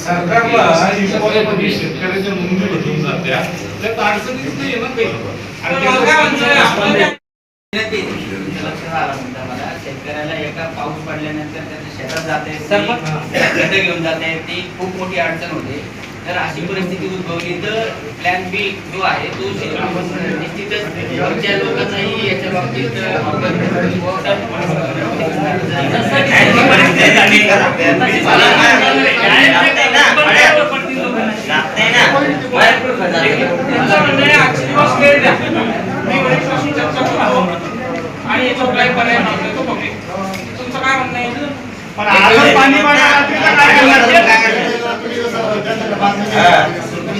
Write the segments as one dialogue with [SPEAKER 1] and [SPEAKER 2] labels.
[SPEAKER 1] सरकारला शेतकऱ्याच्या नोंदी भेटून जात्या त्यात अडचणीच नाही ना काही.
[SPEAKER 2] शेतकऱ्याला एका पाऊस पडल्यानंतर त्याच्या शेतात जाते खड्डे घेऊन जाते ती खूप मोठी अडचण होते. तर अशी परिस्थिती उद्भवली तर प्लॅन बी जो आहे तो निश्चितच आमच्या लोकांनाही याच्या बाबतीत
[SPEAKER 3] आणि याच्यावर काय पर्याय नव्हता तो बघे. तुमचं काय म्हणणं आहे?
[SPEAKER 4] पण आज पाणी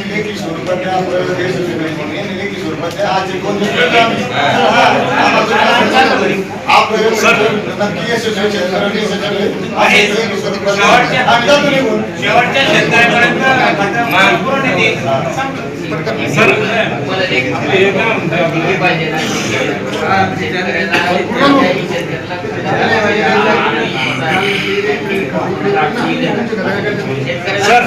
[SPEAKER 4] लेखी स्वरूपात लेखी स्वरूपात आज
[SPEAKER 2] शेवटच्या शेतकऱ्यापर्यंत पाहिजे
[SPEAKER 3] sir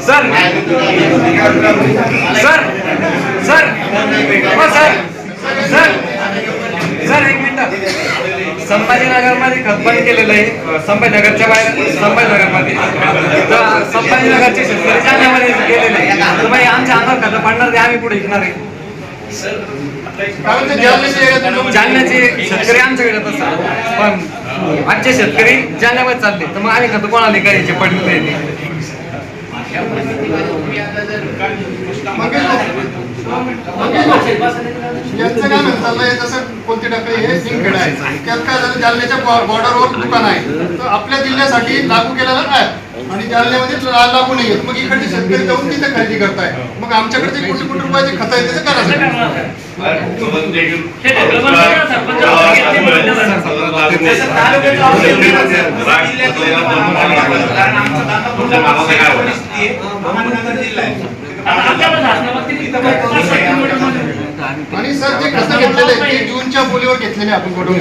[SPEAKER 3] sir sir sir sir sir एक मिनिट. संभाजीनगरमध्ये खत बंद केलेलं आहे. संभाजीनगरच्या बाहेर संभाजीनगरमध्ये संभाजीनगरचे शेतकरी जालन्यामध्ये गेलेले आहे. तुम्ही आमच्या अंगावर खत पडणार ते आम्ही पुढे विकणार आहे. जालन्याचे शेतकरी आमच्याकडे असतात पण आजचे शेतकरी जालन्यामध्ये चालले तर मग आम्ही खत कोणाला करायचे पडलेले आहे.
[SPEAKER 4] यांचं काय म्हणताय जसं कोणते टाकले हे सिंगखेडा आहे त्यात काय झालं जालन्याच्या बॉर्डरवर दुकान आहे तर आपल्या जिल्ह्यासाठी लागू केलेलं आहे आणि जालन्यामध्ये लागू नाही मग इकडचे शेतकरी जाऊन तिथे खरेदी करताय मग आमच्याकडचे कोटी कोटी रुपयाचे खत आहे त्याचं करायचं. आणि सर जे खत घेतलेले आहे ते जूनच्या बोलीवर घेतलेले आपण गोडाऊन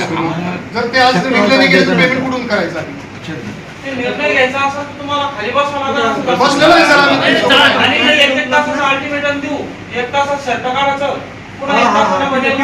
[SPEAKER 4] जर ते आज निघले नाही गेले तर पेमेंट कुठून करायचं?
[SPEAKER 3] निर्णय घ्यायचा असं तुम्हाला खाली बसवला
[SPEAKER 4] बसलेलं आहे सर आम्ही.
[SPEAKER 3] एक तासाचं अल्टिमेटम देऊ. एक तासात शर्ट काढायचं पुन्हा एक तासाला बजेट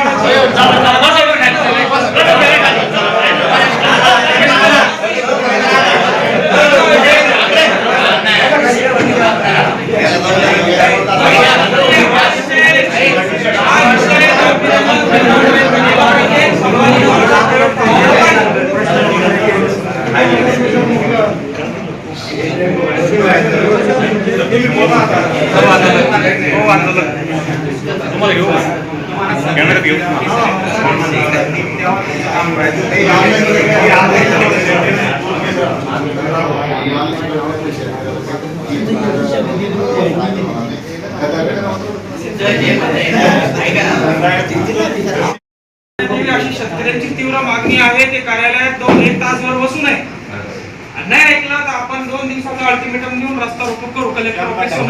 [SPEAKER 3] अशी शेतकऱ्यांची तीव्र मागणी आहे ते कार्यालयात 2-1 तासभर बसू नये. नाही ऐकलं तर आपण 2 दिवसाचा अल्टिमेटम देऊन रस्ता रोको करू. कलेक्टर ऑफिस पण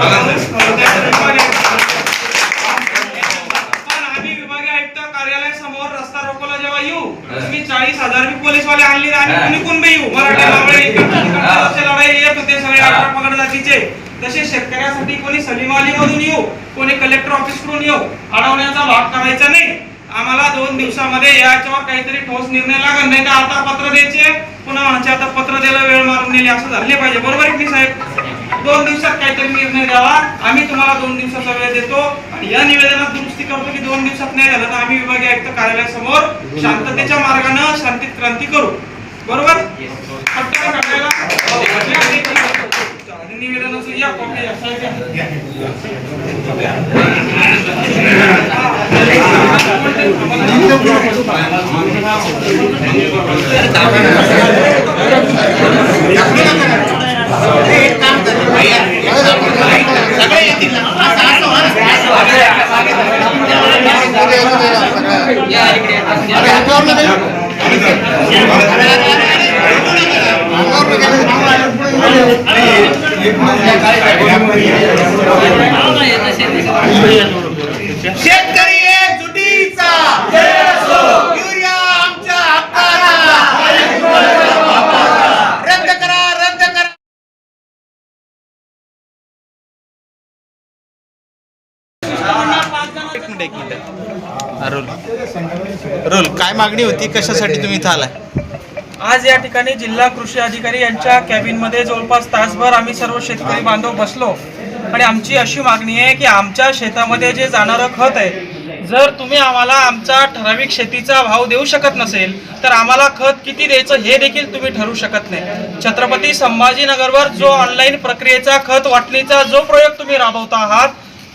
[SPEAKER 3] आम्ही विभागीय आयुक्त कार्यालयासमोर रस्ता रोकोला जेव्हा येऊ तुम्ही 40,000 पोलीसवाले आणले आणि कोणी कोण बी येऊ मराठा लढाई येत होते सगळे अठरा पगड जातीचे तसे शेतकऱ्यासाठी कोणी सलीम अली मधून येऊ कोणी कलेक्टर ऑफिस कडून येऊ अडवण्याचा भाग करायचा नाही. आम्हाला 2 दिवसामध्ये याच्यावर काहीतरी ठोस निर्णय लागत नाही तर आता पत्र द्यायचे पुन्हा म्हणायचे आता पत्र द्यायला वेळ मारून नेली असं झाले पाहिजे. बरोबर आहे की साहेब? 2 दिवसात काहीतरी निर्णय द्यावा. आम्ही तुम्हाला 2 दिवसाचा वेळ देतो आणि या निवेदनात दुरुस्ती करतो की 2 दिवसात नाही झालं तर आम्ही विभागीय आयुक्त कार्यालयासमोर शांततेच्या मार्गाने शांतीत क्रांती करू. बरोबर? निवेदनाचं या कॉपी
[SPEAKER 4] एक काम कर
[SPEAKER 2] सगळे येतील ना. असं या इकडे.
[SPEAKER 5] शेतकरी एकजुटीचा युरिया आमच्या हक्काचा रद्द करा, रद्द करा.
[SPEAKER 6] एक मिनिट रोल काय मागणी होती, कशासाठी तुम्ही इथं आलाय?
[SPEAKER 3] आज या ठिकाणी जिल्हा कृषी अधिकारी यांच्या कॅबिनमध्ये जवळपास तासभर आम्ही सर्व शेतकरी बांधव बसलो आणि आमची अशी मागणी आहे की आमच्या शेतामध्ये जे जाणारं खत आहे, जर तुम्ही आम्हाला आमचा ठराविक शेतीचा भाव देऊ शकत नसेल तर आम्हाला खत किती द्यायचं हे देखील तुम्ही ठरवू शकत नाही. छत्रपती संभाजीनगरवर जो ऑनलाईन प्रक्रियेचा खत वाटणीचा जो प्रयोग तुम्ही राबवता आहात,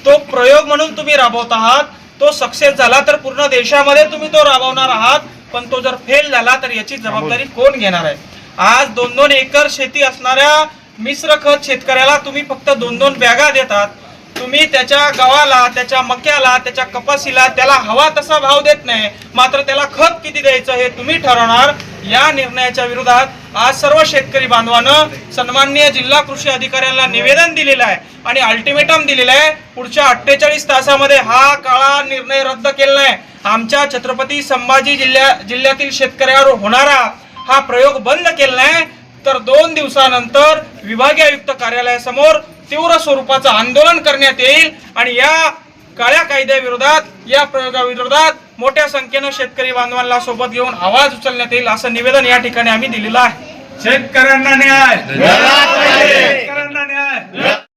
[SPEAKER 3] तो प्रयोग म्हणून तुम्ही राबवत आहात, तो सक्सेस झाला तर पूर्ण देशामध्ये तुम्ही तो राबवणार आहात, पण तो जर फेल झाला तर याची जबाबदारी कोण घेणार आहे? आज 2-2 एकर शेती असणाऱ्या मिश्र खत शेतकऱ्याला तुम्ही फक्त 2-2 बॅगा देतात. तुम्ही त्याच्या गव्हाला, त्याच्या मक्याला, त्याच्या कपासीला त्याला हवा तसा भाव देत नाही, मात्र त्याला खत किती द्यायचं हे तुम्ही ठरवणार. या निर्णयाच्या विरोधात आज सर्व शेतकरी बांधवांनं सन्माननीय जिल्हा कृषी अधिकाऱ्यांना निवेदन दिलेलं आहे आणि अल्टिमेटम दिलेलं आहे. पुढच्या 48 तासामध्ये हा काळा निर्णय रद्द केला नाही. आमच्या छत्रपती संभाजी जिल्ह्यातील शेतकऱ्यावर होणारा हा प्रयोग बंद केला नाही तर 2 दिवसानंतर विभागीय आयुक्त कार्यालयासमोर तीव्र स्वरूपाचं आंदोलन करण्यात येईल आणि या काळ्या कायद्याविरोधात, या प्रयोगाविरोधात मोठ्या संख्येनं शेतकरी बांधवांना सोबत घेऊन आवाज उचलण्यात येईल असं निवेदन या ठिकाणी आम्ही दिलेलं आहे.
[SPEAKER 1] शेतकऱ्यांना न्याय